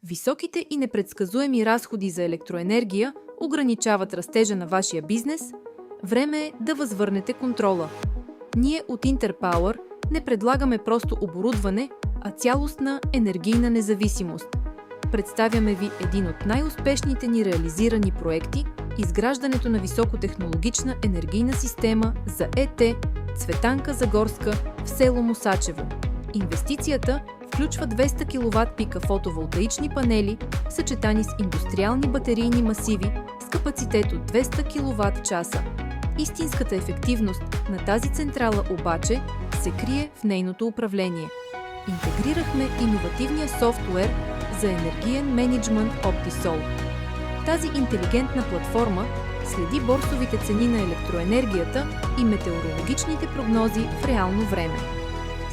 Високите и непредсказуеми разходи за електроенергия ограничават растежа на вашия бизнес. Време е да възвърнете контрола. Ние от Интерпауър не предлагаме просто оборудване, а цялостна енергийна независимост. Представяме ви един от най-успешните ни реализирани проекти – изграждането на високотехнологична енергийна система за ЕТ Цветанка Загорска в село Мусачево. Инвестицията включва 200 кВт пика фотоволтаични панели, съчетани с индустриални батерийни масиви с капацитет от 200 кВт-часа. Истинската ефективност на тази централа обаче се крие в нейното управление. Интегрирахме иновативния софтуер за енергиен мениджмънт Optisol. Тази интелигентна платформа следи борсовите цени на електроенергията и метеорологичните прогнози в реално време.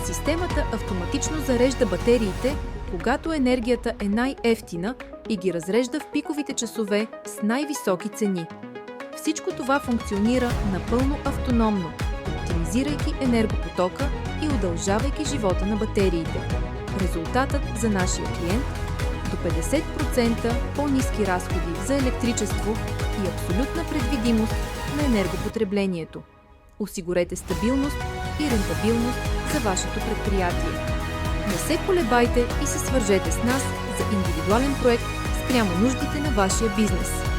Системата автоматично зарежда батериите, когато енергията е най-евтина и ги разрежда в пиковите часове с най-високи цени. Всичко това функционира напълно автономно, оптимизирайки енергопотока и удължавайки живота на батериите. Резултатът за нашия клиент – до 50% по-ниски разходи за електричество и абсолютна предвидимост на енергопотреблението. Осигурете стабилност и рентабилност за вашето предприятие. Не се колебайте и се свържете с нас за индивидуален проект спрямо нуждите на вашия бизнес.